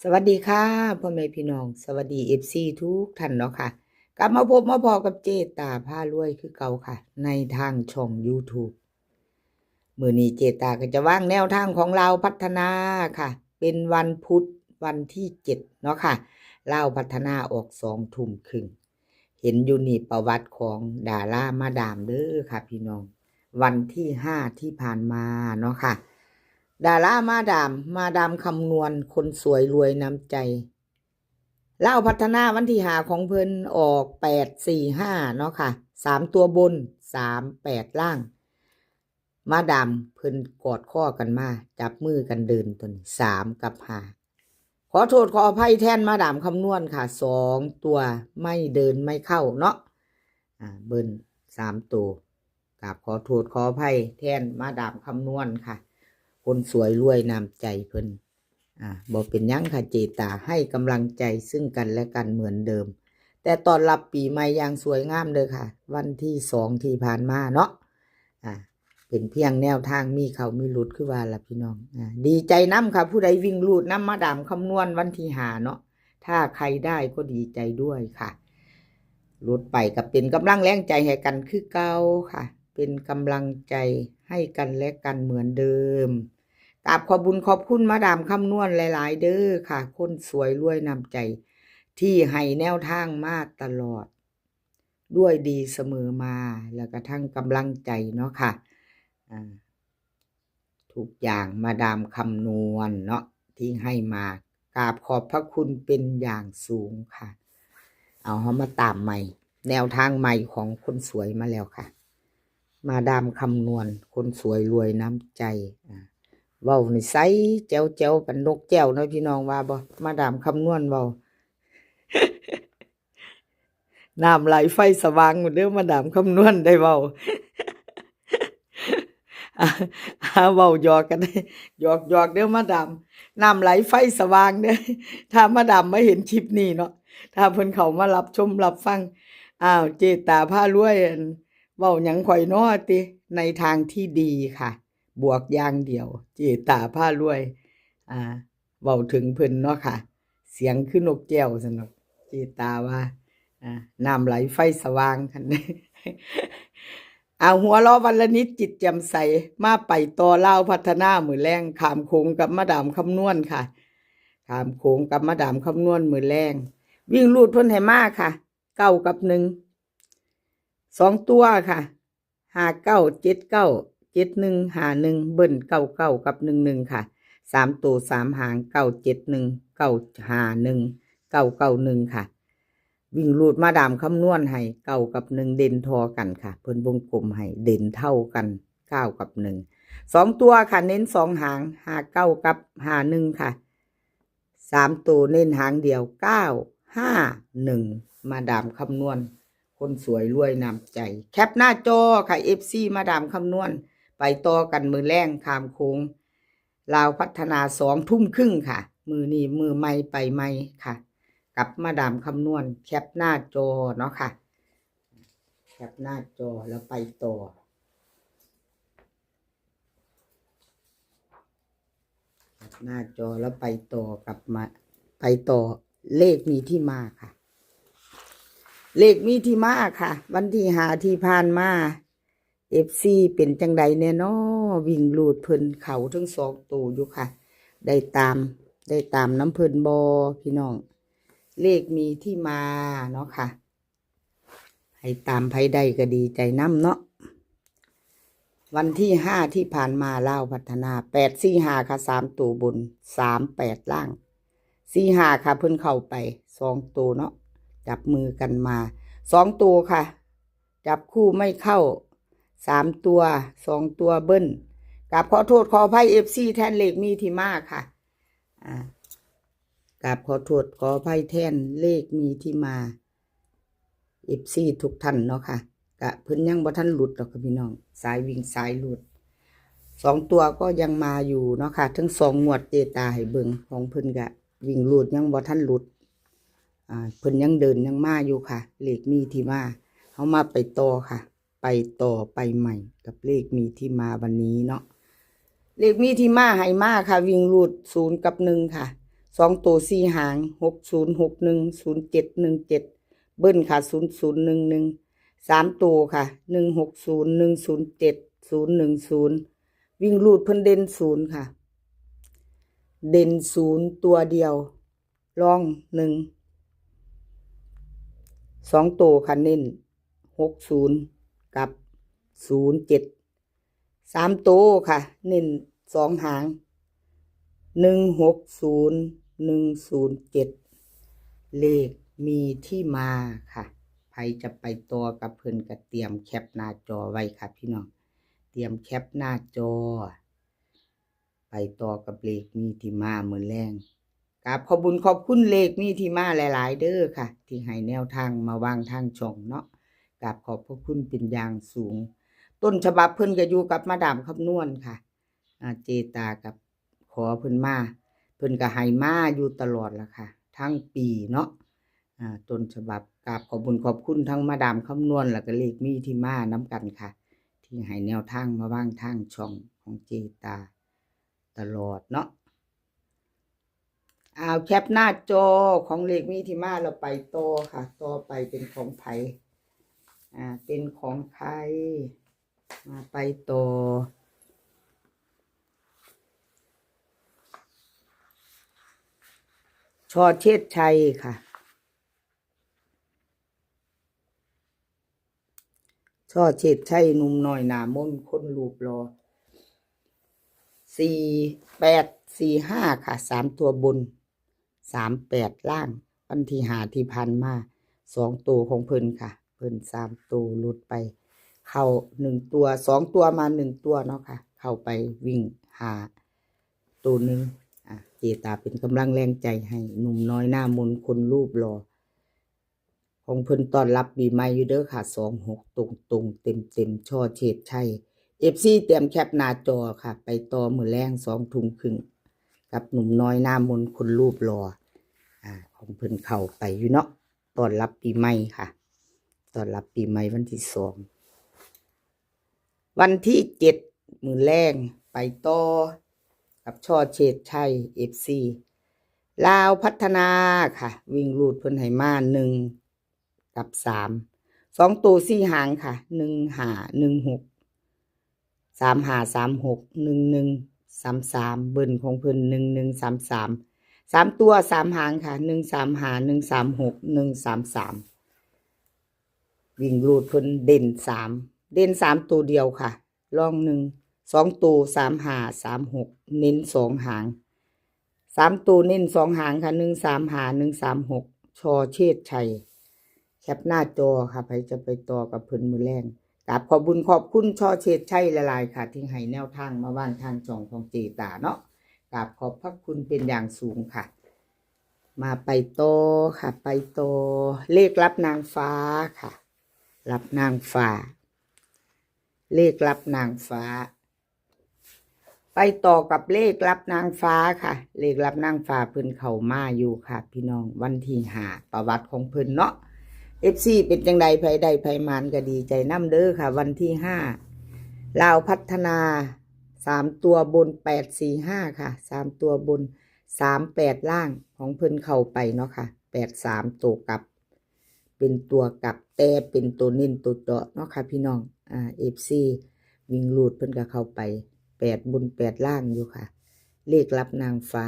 สวัสดีค่ะพ่อแม่พี่น้องสวัสดีFCทุกท่านเนาะค่ะกลับมาพบมาพอกับเจตาผ้ารวยคือเก่าค่ะในทางช่อง YouTube มื้อนี้เจตาก็จะวางแนวทางของเราพัฒนาค่ะเป็นวันพุธวันที่7เนาะค่ะเราพัฒนาออก20:30เห็นอยู่นี่ประวัติของดารามาดามเด้อค่ะพี่น้องวันที่5ที่ผ่านมาเนาะค่ะดารามาดามคำนวณคนสวยรวยน้ำใจเล่าพัฒนาวันที่หาของเพิ่นออก845เนาะค่ะ3ตัวบน38ล่างมาดามเพิ่นกอดข้อกันมาจับมือกันเดินตัวนี้3กับ5ขอโทษขออภัยแทนมาดามคำนวณค่ะ2ตัวไม่เดินไม่เข้าเนาะเบิ้น3ตัวกับขอโทษขออภัยแทนมาดามคำนวณค่ะคนสวยรวยน้ำใจเพิ่นบอกเป็นยังค่ะเจตาให้กำลังใจซึ่งกันและกันเหมือนเดิมแต่ตอนรับปีใหม่อย่างสวยงามเลยค่ะวันที่2ที่ผ่านมาเนาะเป็นเพียงแนวทางมีเขามีหลุดคือว่าล่ะพี่น้องดีใจน้ำค่ะผู้ใดวิ่งลูดน้ำมาดามคำนวณวันที่หาเนาะถ้าใครได้ก็ดีใจด้วยค่ะหลุดไปกับเป็นกำลังแรงใจให้กันคือเก่าค่ะเป็นกำลังใจให้กันและกันเหมือนเดิมกราบขอบบุญขอบคุณมาดามคำนวณหลายๆเด้อค่ะคนสวยรวยนำใจที่ให้แนวทางมาตลอดด้วยดีเสมอมาแล้วก็ทั้งกำลังใจเนาะค่ะทุกอย่างมาดามคำนวณเนาะที่ให้มากราบขอบพระคุณเป็นอย่างสูงค่ะเอาเขามาตามใหม่แนวทางใหม่ของคนสวยมาแล้วค่ะมาดามคำนวณคนสวยรวยน้ำใจเว้าในไซเจ้าเจ้าเป็นนกแก้วเนาะพี่น้องว่าบ่มาดามคำนวณเว้า น้ำไหลไฟสว่างหมดเด้อมาดามคำนวณได้เว้าเว้าหยอกกันได้หยอกเด้อมาดามน้ำไหลไฟสว่างเด้อถ้ามาดามมาเห็นคลิปนี้เนาะถ้าเพิ่นเข้ามารับชมรับฟังเจตาพารวยเว้าหยังข่อยน้อติในทางที่ดีค่ะบวกอย่างเดียวเจตาพารวยเว้าถึงเพิ่นเนาะค่ะเสียงคือนกแก้วซั่นเนาะเจตาว่าน้ำไหลไฟสว่างคันหัวเราะวันละนิดจิตแจ่มใสมาไปต่อเล่าพัฒนามือแรงขามโขงกับมาดามคำนวณค่ะขามโขงกับมาดามคำนวณมือแรงวิ่งลูดเพิ่นให้มากค่ะ9กับ1 2ตัวค่ะ59 79 71 51เบิ้ล99กับ11ค่ะ3ตัว3หาง971 951 991ค่ะวิ่งลูดมาดามคำนวณให้9กับ1เด่นทอกันค่ะเพิ่นวงกลมให้เด่นเท่ากัน9กับ1 2ตัวค่ะเน้น2หาง59กับ51ค่ะ3ตัวเน้นหางเดียว951มาดามคำนวณคนสวยรวยน้ำใจแคปหน้าจอค่ะ FC มาดามคำนวณไปต่อกันมือแรงขามโค้งลาวพัฒนา20:30ค่ะมือนี้มือใหม่ไปใหม่ค่ะกับมาดามคำนวณแคปหน้าจอเนาะค่ะแคปหน้าจอแล้วไปต่อแคปหน้าจอแล้วไปต่อกับมาไปต่อเลขมีที่มาค่ะเลขมีที่มาค่ะวันที่หาที่ผ่านมาFC เป็นจังใดแน่นอวิ่งลูดเพิ่นเขาทั้ง2ตัวอยู่ค่ะได้ตามน้ำเพิ่นบอพี่น้องเลขมีที่มาเนาะค่ะให้ตามไผได้ก็ดีใจน้ำเนาะวันที่5ที่ผ่านมาเล่าพัฒนา845ค่ะ3ตัวบน38ล่าง45ค่ะเพิ่นเข้าไป2ตัวเนาะจับมือกันมา2ตัวค่ะจับคู่ไม่เข้า3ตัว2ตัวเบิ้ลกับขอโทษขออภัย FC แทนเลขมีที่มาค่ะกับขอโทษขออภัยแทนเลขมีที่มา FC ทุกท่านเนาะค่ะกะเพิ่นยังบ่ทันหลุดดอกค่ะพี่น้องสายวิ่งสายหลุด2ตัวก็ยังมาอยู่เนาะค่ะทั้ง2งวดเจตาให้เบิ่งของเพิ่นกะวิ่งหลุดยังบ่ทันหลุดเพิ่นยังเดินยังมาอยู่ค่ะเลขมีที่มาเฮามาไปต่อค่ะไปต่อไปใหม่กับเลขมีที่มาวันนี้เนาะเลขมีที่มาให้มาค่ะวิ่งหลุด0กับ1ค่ะ ตัว4 หาง60610717เบิ้ลค่ะ00113 ตัวค่ะ1601071010วิ่งรูดเพิ่นเด่น0ค่ะเด่น0ตัวเดียวร่อง1 2 ตัวค่ะเน้น60กับ07 3 ตัวค่ะเน้น2 หาง160107เลขมีที่มาค่ะใครจะไปต่อกับเพิ่นก็เตรียมแคปหน้าจอไว้ค่ะพี่น้องเตรียมแคปหน้าจอไปต่อกับเลขมีที่มามื้อแรงกับขอบคุญขอบคุณเลขมีที่มาหลายๆเด้อค่ะที่ให้แนวทางมาวางทางช่องเนาะกับขอบพระคุณเป็นอย่างสูงต้นฉบับเพิ่นก็อยู่กับมาดามคำนวณค่ะเจตากับขอเพิ่นมาเพิ่นก็ให้มาอยู่ตลอดล่ะค่ะทั้งปีเนาะต้นฉบับกับขอบคุญขอบคุณทั้งมาดามคำนวณแล้วก็เลขมีที่มานํกันค่ะที่ให้แนวทางมาวางทางช่องของเจตาตลอดเนาะแคปหน้าจอของเลขมีที่มาเราไปต่อค่ะต่อไปเป็นของไผเป็นของใครมาไปต่อชอเชษชัยค่ะชอเชษชัยหนุ่มน้อยหน้ามนต์คนรูปรอ4845ค่ะ3 ตัวบน38ล่างวันที่5ที่ผ่านมา2 ตัวของเพิ่นค่ะเพิ่น3 ตัวหลุดไปเข้า1 ตัว2 ตัวมา1 ตัวเนาะค่ะเข้าไปวิ่ง5 ตัวหนึ่งเจตาเป็นกำลังแรงใจให้หนุ่มน้อยหน้ามนต์คนรูปรอของเพิ่นต้อนรับปีใหม่อยู่เด้อค่ะ26ตรงๆเต็มช่อเฉดชัย FC เตรียมแคปหน้าจอค่ะไปต่อมื้อแลง2 ทุ่มครึ่งกับหนุ่มน้อยหน้ามนต์คนรูปรอของเพิ่นเข้าไปอยู่เนาะต้อนรับปีใหม่ค่ะต้อนรับปีใหม่วันที่2วันที่7มื้อแลงไปต่อกับช่อเฉดชัย FC ลาวพัฒนาค่ะวิ่งรูดเพิ่นให้มา1กับ3 2 ตัว4 หางค่ะ1516 3536 1133เบิ้ลของเพิ่น1133 3 ตัว3 หางค่ะ135 136 133วิ่งรูดเพิ่นเด่น3เด่น3 ตัวเดียวค่ะรอง1 2 ตัว35 36เน้น2 หาง3 ตัวเน้น2 หางค่ะ135 136ชอเชษชัยแคปหน้าจอค่ะใครจะไปต่อกับเพิ่นมื้อแรงกับขอบคุญขอบคุณช่อเชษชัยหลายๆค่ะที่ให้แนวทางมาวางทางช่องของเจตาเนาะกับขอบพระคุณเป็นอย่างสูงค่ะมาไปต่อค่ะไปต่อเลขรับนางฟ้าค่ะรับนางฟ้าเลขรับนางฟ้าไปต่อกับเลขรับนางฟ้าค่ะเลขรับนางฟ้าเพิ่นเข้ามาอยู่ค่ะพี่น้องวันที่5ประวัติของเพิ่นเนาะFC เป็นจังใดไผได้ไผมานก็ดีใจนำเด้อค่ะวันที่5ลาวพัฒนา3 ตัวบน845ค่ะ3 ตัวบน38ล่างของเพิ่นเข้าไปเนาะค่ะ83ตัวกลับเป็นตัวกลับแต่เป็นตัวเน้นตัวเจาะเนาะค่ะพี่น้องFC วิ่งรูดเพิ่นก็เข้าไป8 บน 8 ล่างอยู่ค่ะเลขรับนางฟ้า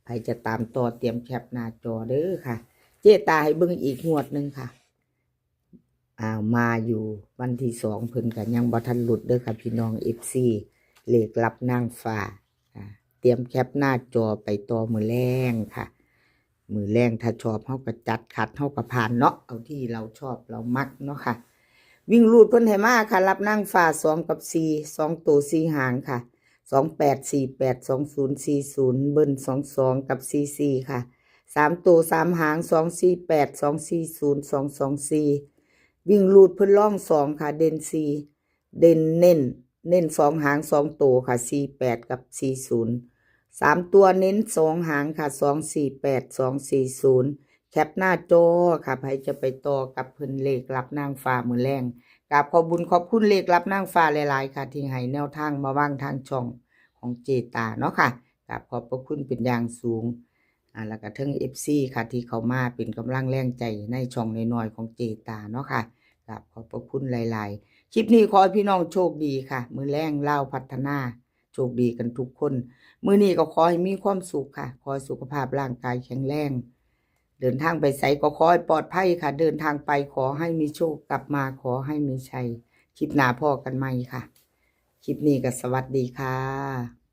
ใครจะตามต่อเตรียมแคปหน้าจอเด้อค่ะเจตาให้เบิ่งอีกงวดนึงค่ะมาอยู่วันที่2เพิ่นก็ยังบ่ทันหลุดเด้อค่ะพี่น้อง FC เลขรับนางฟ้าเตรียมแคปหน้าจอไปต่อมื้อแรงค่ะมื้อแรงถ้าชอบเฮาก็จัดขัดเฮาก็ผ่านเนาะเอาที่เราชอบเรามักเนาะค่ะวิ่งรูดเพิ่นให้มาค่ะรับนางฟ้า2กับ4 2 ตัว4 หางค่ะ2848 2040เบิ้ล22กับ44ค่ะ3 ตัว3 หาง248 240 224วิ่งรูดเพิ่นล่อง2ค่ะเด่น4เด่นเน้น2 หาง2 ตัวค่ะ48กับ40 3 ตัวเน้น2 หางค่ะ248 240แคปหน้าจอค่ะใครจะไปต่อกับเพิ่นเลขรับนางฟ้ามื้อแรงกับขอบคุญขอบคุณเลขรับนางฟ้าหลายๆค่ะที่ให้แนวทางมาวางทางช่องของเจตาเนาะค่ะกับขอบพระคุณเป็นอย่างสูง แล้วก็ทั้ง FC ค่ะที่เขามาเป็นกำลังแรงใจในช่องน้อยๆของเจตาเนาะค่ะครับขอบพระคุณหลายๆคลิปนี้ขอให้พี่น้องโชคดีค่ะมื้อแรงลาวพัฒนาโชคดีกันทุกคนมื้อนี้ก็ขอให้มีความสุขค่ะขอให้สุขภาพร่างกายแข็งแรงเดินทางไปไสก็ขอให้ปลอดภัยค่ะเดินทางไปขอให้มีโชคกลับมาขอให้มีชัยคลิปหน้าพอกันใหม่ค่ะคลิปนี้ก็สวัสดีค่ะ